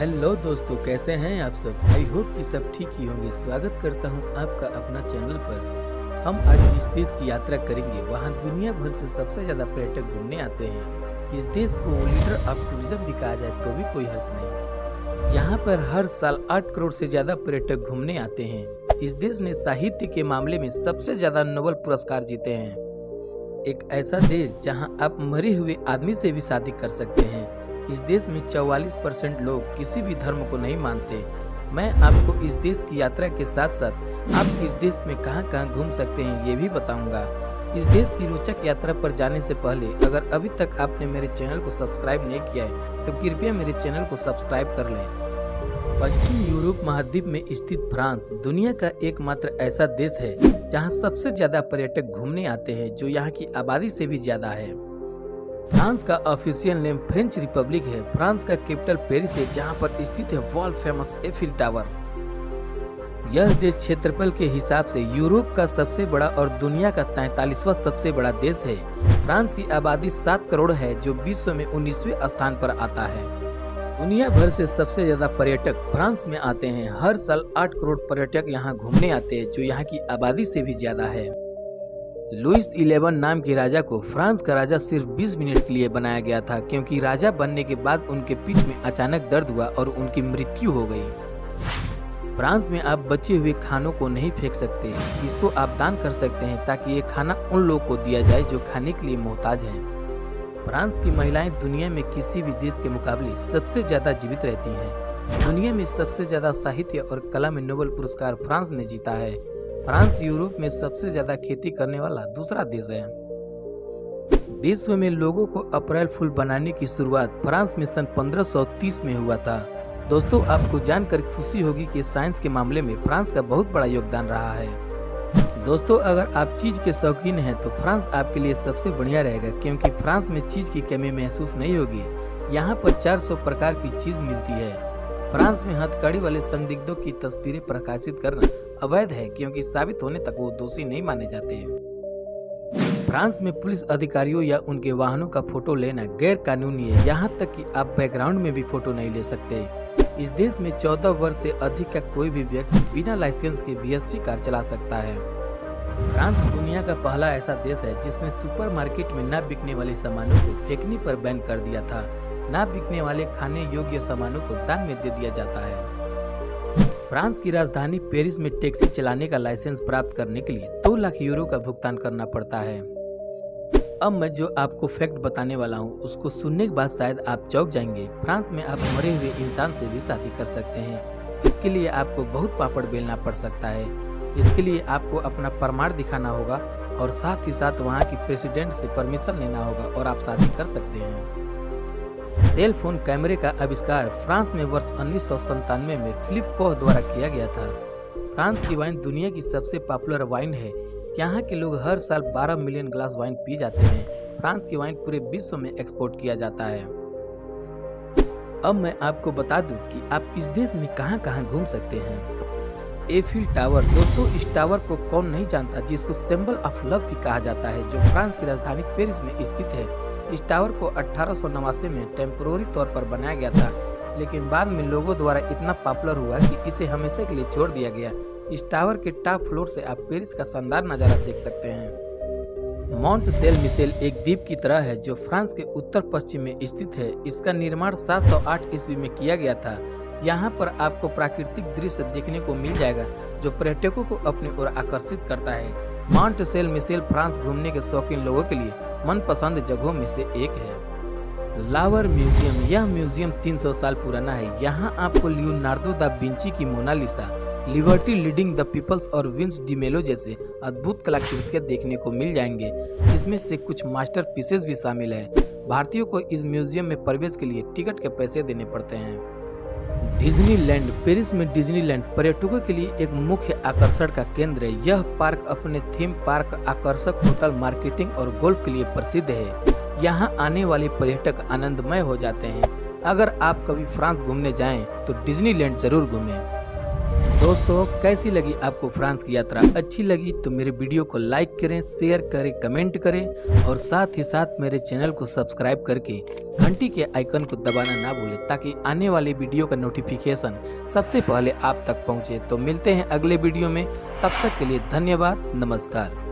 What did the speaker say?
Hello दोस्तों, कैसे हैं आप सब। आई होप कि सब ठीक ही होंगे। स्वागत करता हूं आपका अपना चैनल पर। हम आज जिस देश की यात्रा करेंगे वहां दुनिया भर से सबसे ज्यादा पर्यटक घूमने आते हैं। इस देश को लीडर ऑफ टूरिज्म भी कहा जाए तो भी कोई हर्ज नहीं। यहाँ पर हर साल 8 करोड़ से ज्यादा पर्यटक घूमने आते हैं। इस देश ने साहित्य के मामले में सबसे ज्यादा नोबेल पुरस्कार जीते हैं। एक ऐसा देश जहाँ आप मरे हुए आदमी से भी शादी कर सकते हैं। इस देश में 44% लोग किसी भी धर्म को नहीं मानते। मैं आपको इस देश की यात्रा के साथ साथ आप इस देश में कहां घूम सकते हैं ये भी बताऊंगा। इस देश की रोचक यात्रा पर जाने से पहले अगर अभी तक आपने मेरे चैनल को सब्सक्राइब नहीं किया है तो कृपया मेरे चैनल को सब्सक्राइब कर लें। पश्चिम यूरोप महाद्वीप में स्थित फ्रांस दुनिया का एकमात्र ऐसा देश है जहां सबसे ज्यादा पर्यटक घूमने आते हैं, जो यहाँ की आबादी से भी ज्यादा है। फ्रांस का ऑफिशियल नेम फ्रेंच रिपब्लिक है। फ्रांस का कैपिटल पेरिस है, जहां पर स्थित है वर्ल्ड फेमस एफिल टावर। यह देश क्षेत्रफल के हिसाब से यूरोप का सबसे बड़ा और दुनिया का 43वां सबसे बड़ा देश है। फ्रांस की आबादी 7 करोड़ है, जो विश्व में 19वें स्थान पर आता है। दुनिया भर से सबसे ज्यादा पर्यटक फ्रांस में आते हैं। हर साल 8 करोड़ पर्यटक यहाँ घूमने आते हैं, जो यहाँ की आबादी से भी ज्यादा है। लुइस 11 नाम के राजा को फ्रांस का राजा सिर्फ 20 मिनट के लिए बनाया गया था, क्योंकि राजा बनने के बाद उनके पीठ में अचानक दर्द हुआ और उनकी मृत्यु हो गई। फ्रांस में आप बचे हुए खानों को नहीं फेंक सकते, इसको आप दान कर सकते हैं ताकि ये खाना उन लोगों को दिया जाए जो खाने के लिए मोहताज हैं। फ्रांस की महिलाएं दुनिया में किसी भी देश के मुकाबले सबसे ज्यादा जीवित रहती हैं। दुनिया में सबसे ज्यादा साहित्य और कला में नोबेल पुरस्कार फ्रांस ने जीता है। फ्रांस यूरोप में सबसे ज्यादा खेती करने वाला दूसरा देश है। विश्व में लोगों को अप्रैल फूल बनाने की शुरुआत फ्रांस में सन 1530 में हुआ था। दोस्तों, आपको जानकर खुशी होगी कि साइंस के मामले में फ्रांस का बहुत बड़ा योगदान रहा है। दोस्तों, अगर आप चीज के शौकीन हैं तो फ्रांस आपके लिए सबसे बढ़िया रहेगा, क्योंकि फ्रांस में चीज की कमी महसूस नहीं होगी। यहाँ पर 400 प्रकार की चीज मिलती है। फ्रांस में हथकड़ी वाले संदिग्धों की तस्वीरें प्रकाशित करना अवैध है, क्योंकि साबित होने तक वो दोषी नहीं माने जाते। फ्रांस में पुलिस अधिकारियों या उनके वाहनों का फोटो लेना गैर कानूनी है। यहाँ तक कि आप बैकग्राउंड में भी फोटो नहीं ले सकते। इस देश में 14 वर्ष से अधिक का कोई भी व्यक्ति बिना लाइसेंस के बीएसपी कार चला सकता है। फ्रांस दुनिया का पहला ऐसा देश है जिसने सुपरमार्केट में न बिकने वाले सामानों को फेंकने पर बैन कर दिया था। न बिकने वाले खाने योग्य सामानों को दान में दे दिया जाता है। फ्रांस की राजधानी पेरिस में टैक्सी चलाने का लाइसेंस प्राप्त करने के लिए 2 लाख यूरो का भुगतान करना पड़ता है। अब मैं जो आपको फैक्ट बताने वाला हूँ उसको सुनने के बाद शायद आप चौंक जाएंगे। फ्रांस में आप मरे हुए इंसान से भी शादी कर सकते हैं। इसके लिए आपको बहुत पापड़ बेलना पड़ सकता है। इसके लिए आपको अपना प्रमाण दिखाना होगा और साथ ही साथ वहाँ की प्रेसिडेंट से परमिशन लेना होगा और आप शादी कर सकते हैं। सेल फोन कैमरे का आविष्कार फ्रांस में वर्ष 1997 में फिलिप कोह द्वारा किया गया था। फ्रांस की वाइन दुनिया की सबसे पॉपुलर वाइन है। यहाँ के लोग हर साल 12 मिलियन ग्लास वाइन पी जाते हैं। फ्रांस की वाइन पूरे विश्व में एक्सपोर्ट किया जाता है। अब मैं आपको बता दूं कि आप इस देश में कहां घूम सकते हैं। एफिल टावर, दोस्तों इस टावर को कौन नहीं जानता, जिसको सिंबल ऑफ लव भी कहा जाता है, जो फ्रांस की राजधानी पेरिस में स्थित है। इस टावर को 1889 में टेम्पोररी तौर पर बनाया गया था, लेकिन बाद में लोगों द्वारा इतना पॉपुलर हुआ कि इसे हमेशा के लिए छोड़ दिया गया। इस टावर के टॉप फ्लोर से आप पेरिस का शानदार नजारा देख सकते हैं। माउंट सेल मिशेल एक द्वीप की तरह है जो फ्रांस के उत्तर पश्चिम में स्थित है। इसका निर्माण 708 ईस्वी में किया गया था। यहाँ पर आपको प्राकृतिक दृश्य देखने को मिल जाएगा जो पर्यटकों को अपनी ओर आकर्षित करता है। माउंट सेल मिशेल फ्रांस घूमने के शौकीन लोगों के लिए मनपसंद जगहों में से एक है। लावर म्यूजियम, यह म्यूजियम 300 साल पुराना है। यहाँ आपको लियोनार्डो दा विंची की Mona Lisa, Liberty leading the peoples और विंस डी मेलो जैसे अद्भुत कलाकृतियां देखने को मिल जाएंगे, जिसमें से कुछ मास्टर पीसेस भी शामिल है। भारतीयों को इस म्यूजियम में प्रवेश के लिए टिकट के पैसे देने पड़ते हैं। डिज्नीलैंड, पेरिस में डिज्नीलैंड पर्यटकों के लिए एक मुख्य आकर्षण का केंद्र है। यह पार्क अपने थीम पार्क, आकर्षक होटल, मार्केटिंग और गोल्फ के लिए प्रसिद्ध है। यहाँ आने वाले पर्यटक आनंदमय हो जाते हैं। अगर आप कभी फ्रांस घूमने जाएं तो डिज्नीलैंड जरूर घूमें। दोस्तों कैसी लगी आपको फ्रांस की यात्रा? अच्छी लगी तो मेरे वीडियो को लाइक करें, शेयर करें, कमेंट करें और साथ ही साथ मेरे चैनल को सब्सक्राइब करके घंटी के आइकन को दबाना ना भूलें ताकि आने वाली वीडियो का नोटिफिकेशन सबसे पहले आप तक पहुंचे। तो मिलते हैं अगले वीडियो में, तब तक के लिए धन्यवाद, नमस्कार।